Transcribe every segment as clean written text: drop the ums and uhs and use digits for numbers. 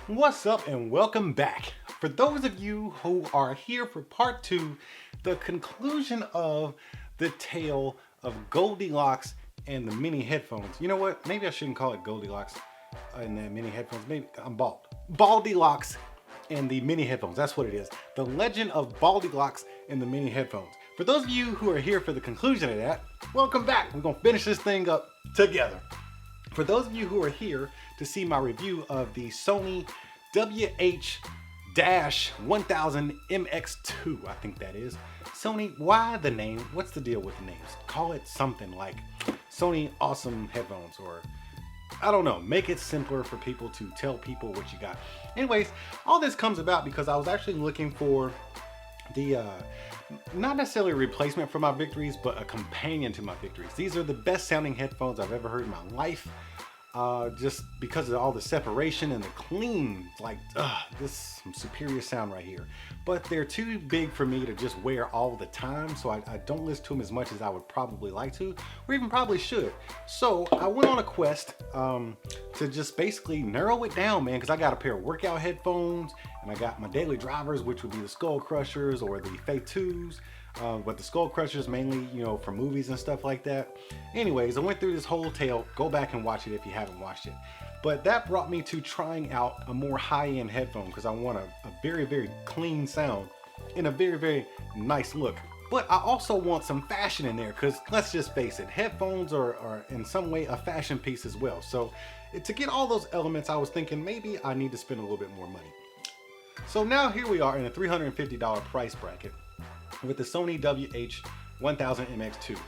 What's up and welcome back. For those of you who are here for part 2, the conclusion of the tale of Goldilocks and the mini headphones. You know what? Maybe I shouldn't call it Goldilocks and the mini headphones. Maybe I'm bald. Goldilocks and the mini headphones. That's what it is. The legend of Goldilocks and the mini headphones. For those of you who are here for the conclusion of that, welcome back. We're going to finish this thing up together. For those of you who are here to see my review of the Sony WH-1000XM2, I think that is. Sony, why the name? What's the deal with the names? Call it something like Sony Awesome Headphones, or I don't know, make it simpler for people to tell people what you got. Anyways, all this comes about because I was actually looking for the not necessarily a replacement for my victories, but a companion to my victories. These are the best sounding headphones I've ever heard in my life. Just because of all the separation and the clean, like, this is some superior sound right here. But they're too big for me to just wear all the time, so I don't listen to them as much as I would probably like to, or even probably should. So I went on a quest to just basically narrow it down, man, because I got a pair of workout headphones, and I got my daily drivers, which would be the Skull Crushers or the Faith 2s. But the Skull Crushers mainly, you know, for movies and stuff like that. Anyways, I went through this whole tale. Go back and watch it if you haven't watched it. But that brought me to trying out a more high-end headphone because I want a very, very clean sound and a very, very nice look. But I also want some fashion in there because let's just face it, headphones are in some way a fashion piece as well. So to get all those elements, I was thinking maybe I need to spend a little bit more money. So now here we are in a $350 price bracket with the Sony WH-1000XM2s.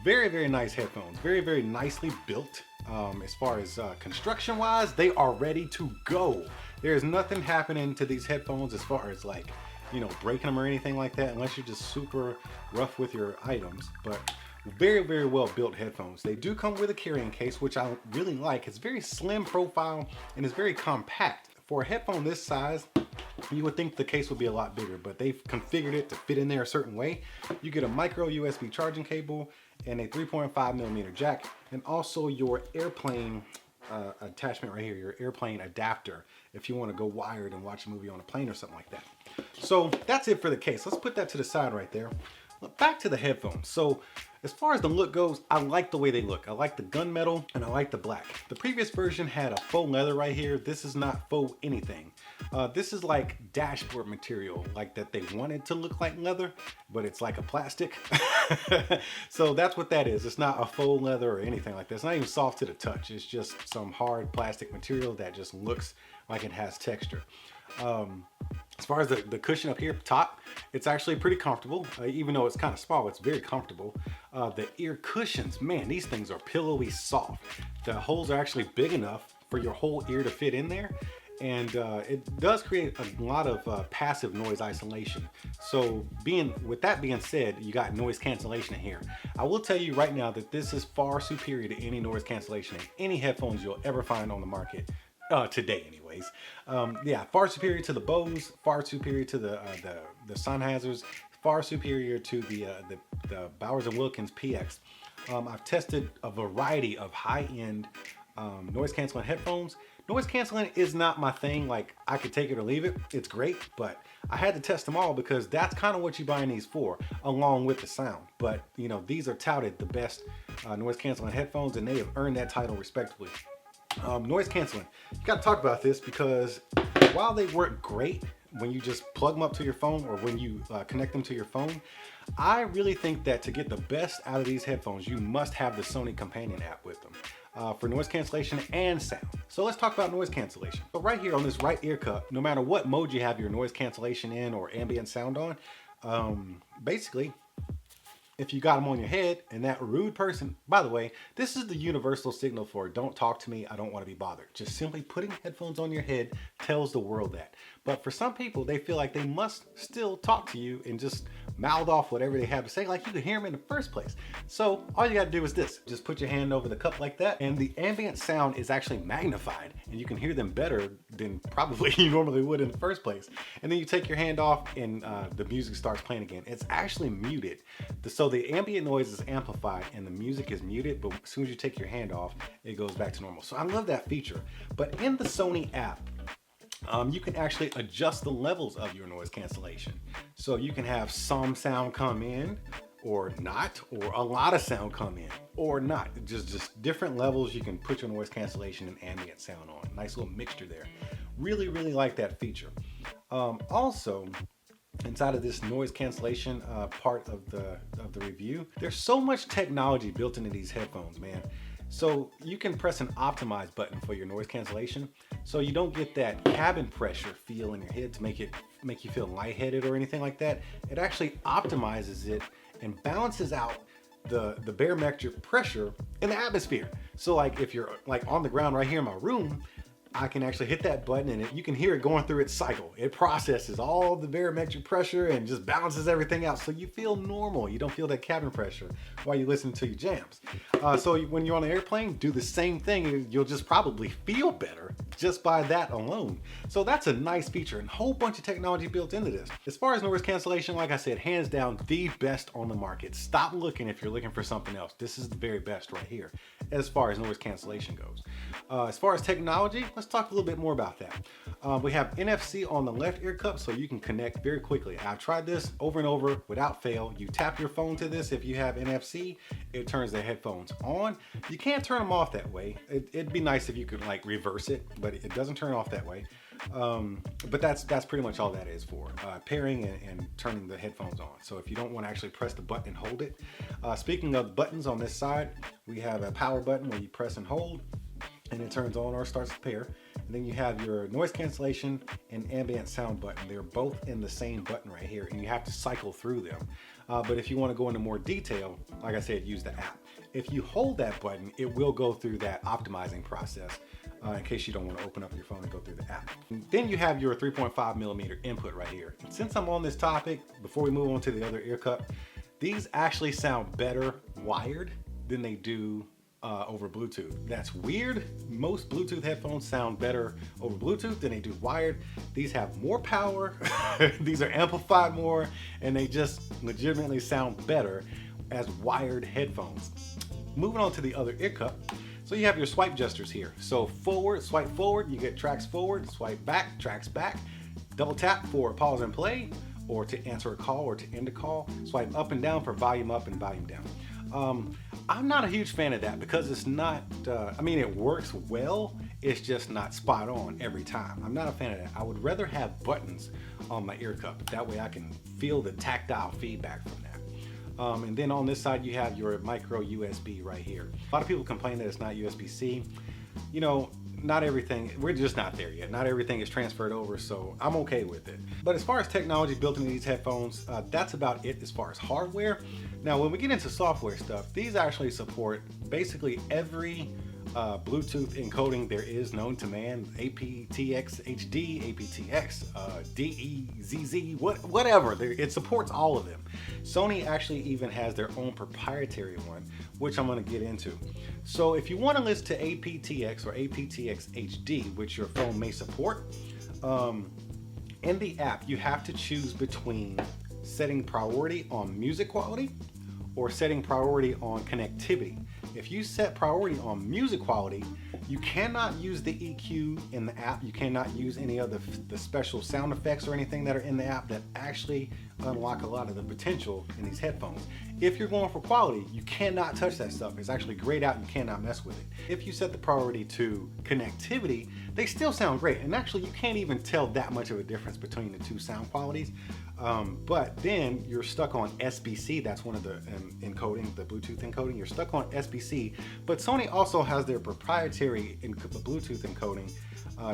Very, very nice headphones. Very, very nicely built. As far as construction wise, they are ready to go. There's nothing happening to these headphones as far as, like, you know, breaking them or anything like that, unless you're just super rough with your items. But very, very well built headphones. They do come with a carrying case, which I really like. It's very slim profile and it's very compact. For a headphone this size, you would think the case would be a lot bigger, but they've configured it to fit in there a certain way. You get a micro USB charging cable and a 3.5mm jack, and also your airplane attachment right here, your airplane adapter, if you want to go wired and watch a movie on a plane or something like that. So that's it for the case. Let's put that to the side right there. Back to the headphones. So as far as the look goes, I like the way they look. I like the gunmetal and I like the black. The previous version had a faux leather right here. This is not faux anything. This is like dashboard material, like that they wanted to look like leather, but it's like a plastic. So that's what that is. It's not a faux leather or anything like that. It's not even soft to the touch. It's just some hard plastic material that just looks like it has texture. As far as the cushion up here top, it's actually pretty comfortable. Even though it's kind of small, it's very comfortable. The ear cushions, man, these things are pillowy soft. The holes are actually big enough for your whole ear to fit in there. And it does create a lot of passive noise isolation. So with that being said, you got noise cancellation in here. I will tell you right now that this is far superior to any noise cancellation in any headphones you'll ever find on the market. Today anyways. Yeah, far superior to the Bose, far superior to the Sennheisers, far superior to the Bowers & Wilkins PX. I've tested a variety of high-end noise canceling headphones. Noise canceling is not my thing. Like, I could take it or leave it. It's great, but I had to test them all because that's kind of what you're buying these for, along with the sound. But, you know, these are touted the best noise canceling headphones, and they have earned that title respectively. Noise canceling. You got to talk about this because while they work great when you just plug them up to your phone or when you connect them to your phone, I really think that to get the best out of these headphones, you must have the Sony companion app with them for noise cancellation and sound. So let's talk about noise cancellation. So right here on this right ear cup, no matter what mode you have your noise cancellation in or ambient sound on, basically, if you got them on your head and that rude person, by the way, this is the universal signal for don't talk to me, I don't want to be bothered. Just simply putting headphones on your head tells the world that. But for some people, they feel like they must still talk to you and just mouth off whatever they have to say, like you could hear them in the first place. So all you got to do is this, just put your hand over the cup like that, and the ambient sound is actually magnified and you can hear them better than probably you normally would in the first place. And then you take your hand off and the music starts playing again. It's actually muted. So the ambient noise is amplified and the music is muted, but as soon as you take your hand off, it goes back to normal. So I love that feature. But in the Sony app, You can actually adjust the levels of your noise cancellation. So you can have some sound come in or not, or a lot of sound come in or not. Just different levels you can put your noise cancellation and ambient sound on. Nice little mixture there. Really, really like that feature. Also, inside of this noise cancellation part of the review, there's so much technology built into these headphones, man. So you can press an optimize button for your noise cancellation, so you don't get that cabin pressure feel in your head to make you feel lightheaded or anything like that. It actually optimizes it and balances out the barometric pressure in the atmosphere. So like if you're like on the ground right here in my room, I can actually hit that button and you can hear it going through its cycle. It processes all the barometric pressure and just balances everything out, so you feel normal. You don't feel that cabin pressure while you listen to your jams. So when you're on an airplane, do the same thing. You'll just probably feel better just by that alone. So that's a nice feature and a whole bunch of technology built into this. As far as noise cancellation, like I said, hands down the best on the market. Stop looking if you're looking for something else. This is the very best right here as far as noise cancellation goes. As far as technology, let's talk a little bit more about that. We have NFC on the left ear cup, so you can connect very quickly. I've tried this over and over without fail. You tap your phone to this. If you have NFC, it turns the headphones on. You can't turn them off that way. It'd be nice if you could like reverse it, but it doesn't turn off that way. But that's pretty much all that is for pairing and turning the headphones on. So if you don't want to actually press the button and hold it. Speaking of buttons on this side, we have a power button where you press and hold and it turns on or starts to pair. And then you have your noise cancellation and ambient sound button. They're both in the same button right here, and you have to cycle through them. But if you want to go into more detail, like I said, use the app. If you hold that button, it will go through that optimizing process in case you don't want to open up your phone and go through the app. And then you have your 3.5 millimeter input right here. And since I'm on this topic, before we move on to the other ear cup, these actually sound better wired than they do over Bluetooth. That's weird. Most Bluetooth headphones sound better over Bluetooth than they do wired. These have more power, these are amplified more, and they just legitimately sound better as wired headphones. Moving on to the other ear cup. So you have your swipe gestures here. So forward, swipe forward, you get tracks forward, swipe back, tracks back. Double tap for pause and play, or to answer a call or to end a call. Swipe up and down for volume up and volume down. I'm not a huge fan of that because it's not, I mean, it works well, it's just not spot on every time. I'm not a fan of that. I would rather have buttons on my ear cup. That way I can feel the tactile feedback from that. And then on this side, you have your micro USB right here. A lot of people complain that it's not USB-C. You know, not everything, we're just not there yet. Not everything is transferred over, so I'm okay with it. But as far as technology built into these headphones, that's about it as far as hardware. Now, when we get into software stuff, these actually support basically every Bluetooth encoding there is known to man. aptX HD, aptX, DEZZ, whatever. It supports all of them. Sony actually even has their own proprietary one, which I'm going to get into. So if you want to listen to aptX or aptX HD, which your phone may support, in the app you have to choose between setting priority on music quality or setting priority on connectivity. If you set priority on music quality, you cannot use the EQ in the app. You cannot use any of the special sound effects or anything that are in the app that actually unlock a lot of the potential in these headphones. If you're going for quality, you cannot touch that stuff. It's actually grayed out. You cannot mess with it. If you set the priority to connectivity, they still sound great. And actually, you can't even tell that much of a difference between the two sound qualities. But then you're stuck on SBC. That's one of the encoding, the Bluetooth encoding. You're stuck on SBC. But Sony also has their proprietary Bluetooth encoding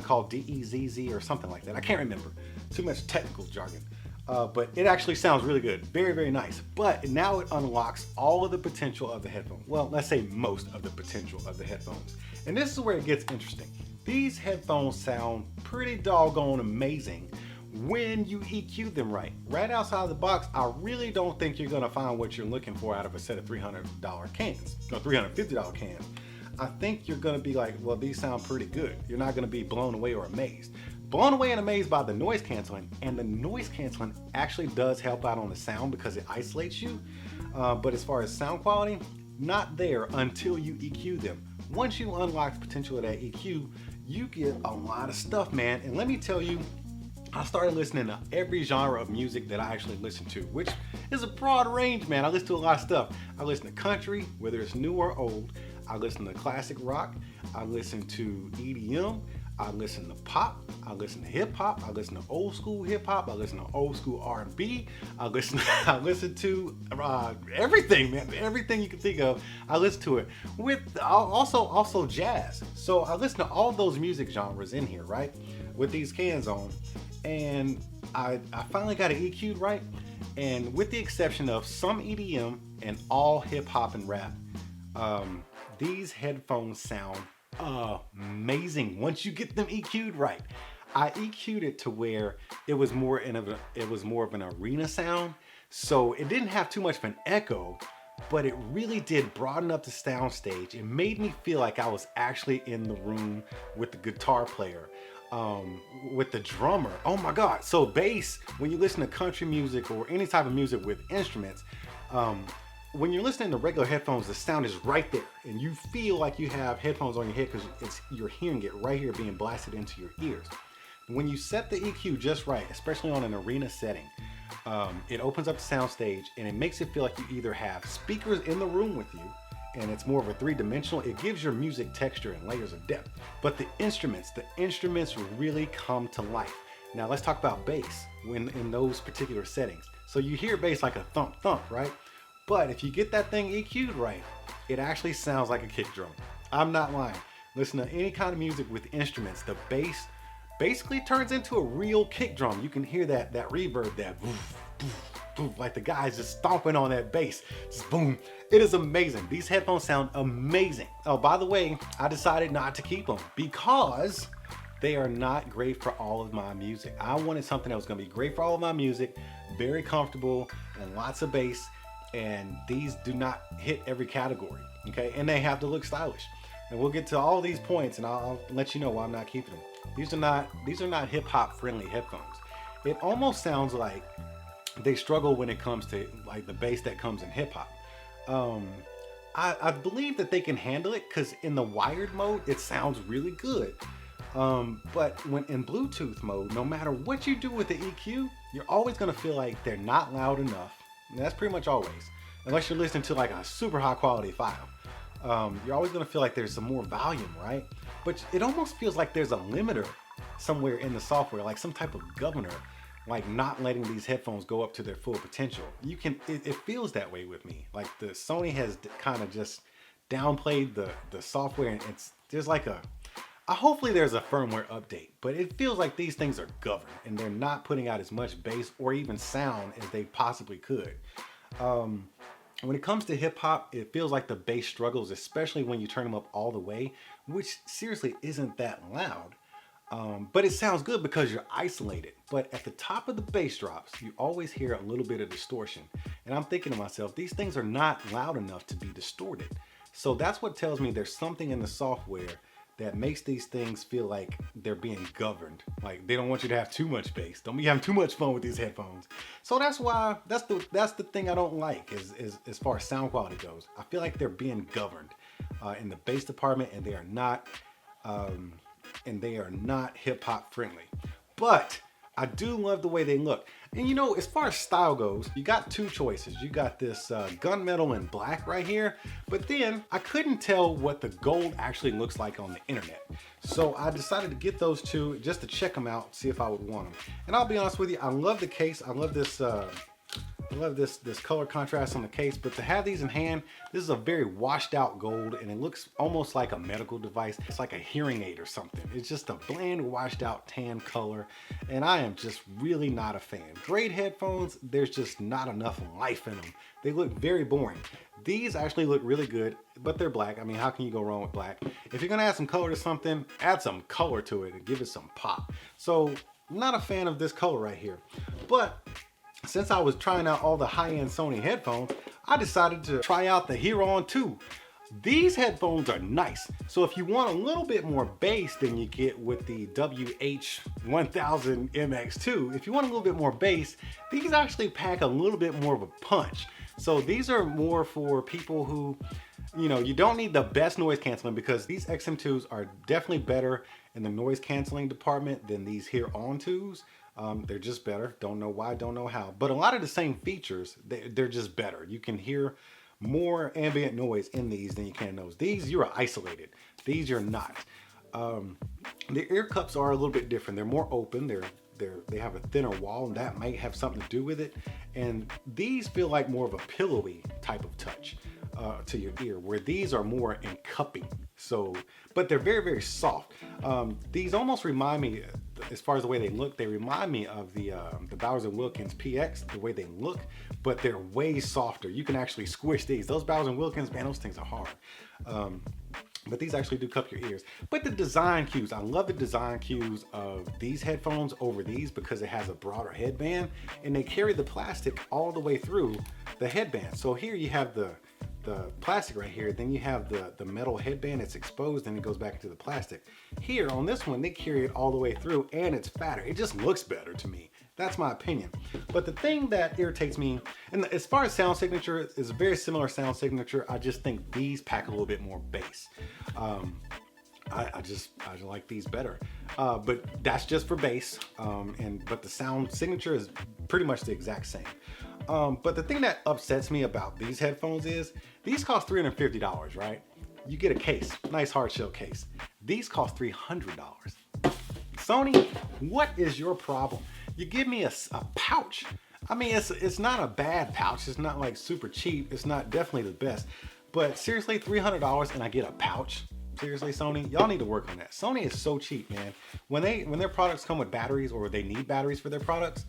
called DEZZ or something like that. I can't remember. Too much technical jargon. But it actually sounds really good. Very, very nice. But now it unlocks all of the potential of the headphone. Well, let's say most of the potential of the headphones. And this is where it gets interesting. These headphones sound pretty doggone amazing when you EQ them right. Right outside the box, I really don't think you're gonna find what you're looking for out of a set of $300 cans, or $350 cans. I think you're gonna be like, well, these sound pretty good. You're not gonna be blown away or amazed. Blown away and amazed by the noise canceling, and the noise canceling actually does help out on the sound because it isolates you. But as far as sound quality, not there until you EQ them. Once you unlock the potential of that EQ, you get a lot of stuff, man. And let me tell you, I started listening to every genre of music that I actually listen to, which is a broad range, man. I listen to a lot of stuff. I listen to country, whether it's new or old. I listen to classic rock. I listen to EDM. I listen to pop. I listen to hip hop. I listen to old school hip hop. I listen to old school R&B. I listen to everything, man. Everything you can think of. I listen to it with also jazz. So I listen to all those music genres in here, right? With these cans on, and I finally got it EQ'd right. And with the exception of some EDM and all hip hop and rap, these headphones sound amazing once you get them EQ'd right. I EQ'd it to where it was more of an arena sound, so it didn't have too much of an echo, but it really did broaden up the sound stage. It made me feel like I was actually in the room with the guitar player, with the drummer. Oh my God. So bass, when you listen to country music or any type of music with instruments, when you're listening to regular headphones, the sound is right there, and you feel like you have headphones on your head because you're hearing it right here being blasted into your ears. When you set the EQ just right, especially on an arena setting, it opens up the sound stage and it makes it feel like you either have speakers in the room with you, and it's more of a three-dimensional. It gives your music texture and layers of depth. But the instruments really come to life. Now let's talk about bass in those particular settings. So you hear bass like a thump thump, right? But if you get that thing EQ'd right, it actually sounds like a kick drum. I'm not lying. Listen to any kind of music with instruments, the bass basically turns into a real kick drum. You can hear that reverb, that boof, boof, boof, like the guy's just stomping on that bass. Just boom. It is amazing. These headphones sound amazing. Oh, by the way, I decided not to keep them because they are not great for all of my music. I wanted something that was gonna be great for all of my music, very comfortable and lots of bass. And these do not hit every category, okay? And they have to look stylish. And we'll get to all these points, and I'll let you know why I'm not keeping them. These are not hip hop friendly headphones. It almost sounds like they struggle when it comes to like the bass that comes in hip hop. I believe that they can handle it because in the wired mode, it sounds really good. But when in Bluetooth mode, no matter what you do with the EQ, you're always gonna feel like they're not loud enough. And that's pretty much always, unless you're listening to like a super high quality file. You're always gonna feel like there's some more volume, right? But it almost feels like there's a limiter somewhere in the software, like some type of governor, like not letting these headphones go up to their full potential. It feels that way with me. Like the Sony has kind of just downplayed the software, and there's like hopefully there's a firmware update, but it feels like these things are governed and they're not putting out as much bass or even sound as they possibly could. When it comes to hip hop, it feels like the bass struggles, especially when you turn them up all the way, which seriously isn't that loud. But it sounds good because you're isolated. But at the top of the bass drops, you always hear a little bit of distortion. And I'm thinking to myself, these things are not loud enough to be distorted. So that's what tells me there's something in the software that makes these things feel like they're being governed. Like they don't want you to have too much bass. Don't be having too much fun with these headphones. So that's the thing I don't like is as far as sound quality goes. I feel like they're being governed in the bass department, and they are not hip hop friendly. But I do love the way they look. And you know, as far as style goes, you got two choices. You got this gunmetal in black right here, but then I couldn't tell what the gold actually looks like on the internet. So I decided to get those two just to check them out, see if I would want them. And I'll be honest with you, I love the case. I love this color contrast on the case, but to have these in hand, this is a very washed out gold, and it looks almost like a medical device. It's like a hearing aid or something. It's just a bland, washed out tan color, and I am just really not a fan. Great headphones, there's just not enough life in them. They look very boring. These actually look really good, but they're black. I mean, how can you go wrong with black? If you're gonna add some color to something, add some color to it and give it some pop. So, not a fan of this color right here. But since I was trying out all the high-end Sony headphones, I decided to try out the H.ear 2. These headphones are nice. So if you want a little bit more bass than you get with the WH-1000XM2, if you want a little bit more bass, these actually pack a little bit more of a punch. So these are more for people who, You know, you don't need the best noise canceling because these XM2s are definitely better in the noise canceling department than these H.ear On2s. They're just better. Don't know why, don't know how. But a lot of the same features, they're just better. You can hear more ambient noise in these than you can in those. These, you are isolated. These, you're not. The ear cups are a little bit different. They're more open. They have a thinner wall, and that might have something to do with it. And these feel like more of a pillowy type of touch to your ear, where these are more encupping. So, but they're very, very soft. These almost remind me, as far as the way they look, they remind me of the Bowers & Wilkins PX, the way they look, but they're way softer. You can actually squish these. Those Bowers & Wilkins, man, those things are hard. But these actually do cup your ears. But the design cues, I love the design cues of these headphones over these because it has a broader headband and they carry the plastic all the way through the headband. So here you have the plastic right here, then you have the metal headband that's exposed and it goes back into the plastic. Here on this one, they carry it all the way through and it's fatter. It just looks better to me. That's my opinion. But the thing that irritates me, and as far as sound signature, is a very similar sound signature. I just think these pack a little bit more bass. I like these better. But that's just for bass. But the sound signature is pretty much the exact same. But the thing that upsets me about these headphones is these cost $350, right? You get a case, nice hard shell case. These cost $300. Sony, what is your problem? You give me a pouch. I mean, it's not a bad pouch. It's not like super cheap. It's not definitely the best. But seriously, $300 and I get a pouch? Seriously, Sony, y'all need to work on that. Sony is so cheap, man. When their products come with batteries or they need batteries for their products,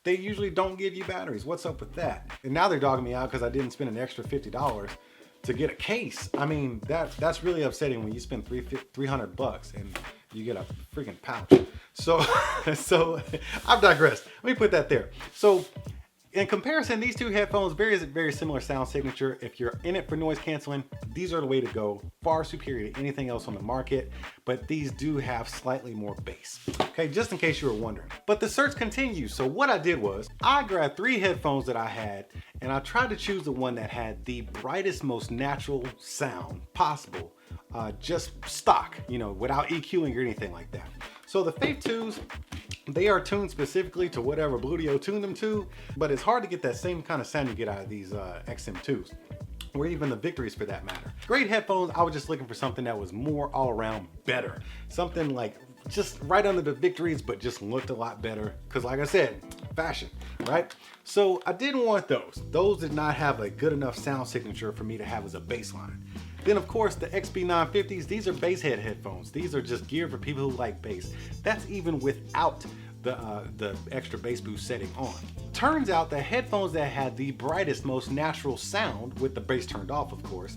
they usually don't give you batteries. What's up with that? And now they're dogging me out because I didn't spend an extra $50 to get a case. I mean, that's really upsetting when you spend $300 and you get a freaking pouch. So I've digressed. Let me put that there. So in comparison, these two headphones, very similar sound signature. If you're in it for noise canceling, these are the way to go. Far superior to anything else on the market, but these do have slightly more bass. Okay, just in case you were wondering. But the search continues. So what I did was I grabbed 3 headphones that I had and I tried to choose the one that had the brightest, most natural sound possible. Just stock, you know, without EQing or anything like that. So the Faith 2s, they are tuned specifically to whatever Bluetooth tuned them to, but it's hard to get that same kind of sound you get out of these XM2s, or even the Victories for that matter. Great headphones, I was just looking for something that was more all around better. Something like just right under the Victories, but just looked a lot better. Cause like I said, fashion, right? So I didn't want those. Those did not have a good enough sound signature for me to have as a baseline. Then of course the XB950s, these are bass head headphones. These are just geared for people who like bass. That's even without the extra bass boost setting on. Turns out the headphones that had the brightest, most natural sound, with the bass turned off of course,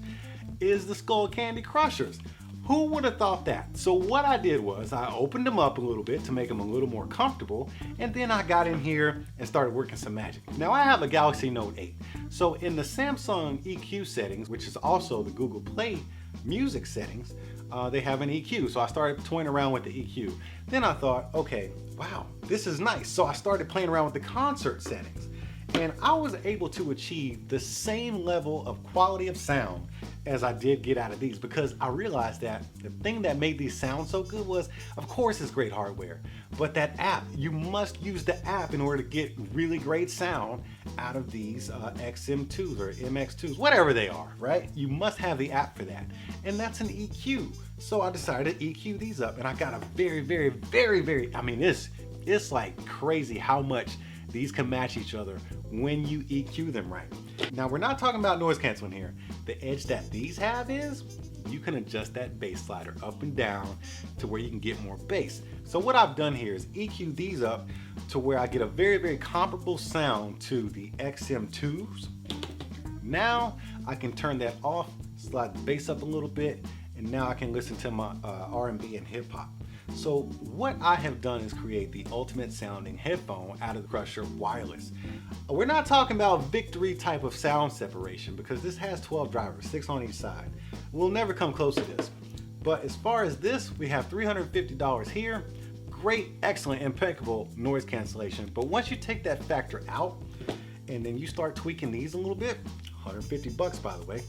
is the Skull Candy Crushers. Who would have thought that? So what I did was I opened them up a little bit to make them a little more comfortable, and then I got in here and started working some magic. Now I have a Galaxy Note 8. So in the Samsung EQ settings, which is also the Google Play music settings, they have an EQ. So I started toying around with the EQ. Then I thought, okay, wow, this is nice. So I started playing around with the concert settings. And I was able to achieve the same level of quality of sound as I did get out of these, because I realized that the thing that made these sound so good was, of course, it's great hardware, but that app, you must use the app in order to get really great sound out of these XM2s or MX2s, whatever they are, right? You must have the app for that. And that's an EQ. So I decided to EQ these up, and I got a very, I mean, it's like crazy how much these can match each other when you EQ them right. Now we're not talking about noise canceling here. The edge that these have is you can adjust that bass slider up and down to where you can get more bass. So what I've done here is EQ these up to where I get a very comparable sound to the XM2s. Now I can turn that off, slide the bass up a little bit, and now I can listen to my R&B and hip hop. So what I have done is create the ultimate sounding headphone out of the Crusher wireless. We're not talking about Victory type of sound separation because this has 12 drivers, 6 on each side. We'll never come close to this. But as far as this, we have $350 here. Great, excellent, impeccable noise cancellation. But once you take that factor out and then you start tweaking these a little bit, $150 by the way,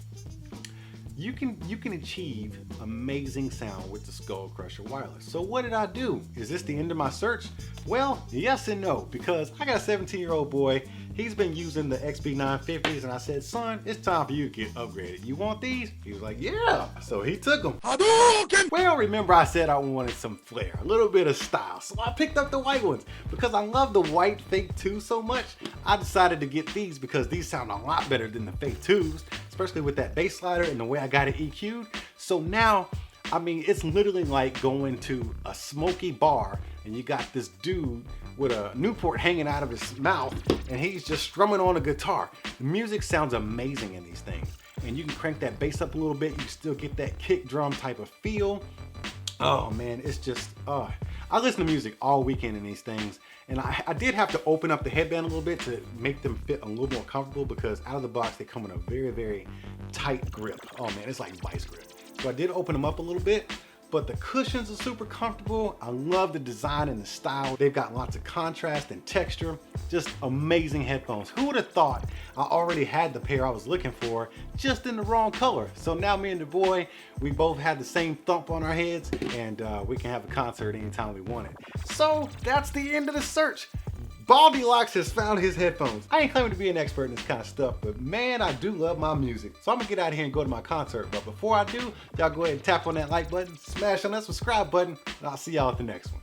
you can achieve amazing sound with the Skull Crusher wireless. So what did I do? Is this the end of my search? Well, yes and no, because I got a 17-year-old boy. He's been using the XB950s, and I said, son, it's time for you to get upgraded. You want these? He was like, yeah. So he took them. Well, remember I said I wanted some flair, a little bit of style. So I picked up the white ones. Because I love the white Fake 2 so much, I decided to get these because these sound a lot better than the Fake 2s, especially with that bass slider and the way I got it EQ'd. So now, I mean, it's literally like going to a smoky bar and you got this dude with a Newport hanging out of his mouth and he's just strumming on a guitar. The music sounds amazing in these things. And you can crank that bass up a little bit, you still get that kick drum type of feel. Oh man, it's just, I listen to music all weekend in these things, and I did have to open up the headband a little bit to make them fit a little more comfortable because out of the box they come in a very, very tight grip. Oh man, it's like vice grip. So I did open them up a little bit, but the cushions are super comfortable. I love the design and the style. They've got lots of contrast and texture. Just amazing headphones. Who would have thought I already had the pair I was looking for, just in the wrong color. So now me and the boy, we both had the same thump on our heads, and we can have a concert anytime we want it. So that's the end of the search. Goldilocks has found his headphones. I ain't claiming to be an expert in this kind of stuff, but man, I do love my music. So I'm gonna get out of here and go to my concert. But before I do, y'all go ahead and tap on that like button, smash on that subscribe button, and I'll see y'all at the next one.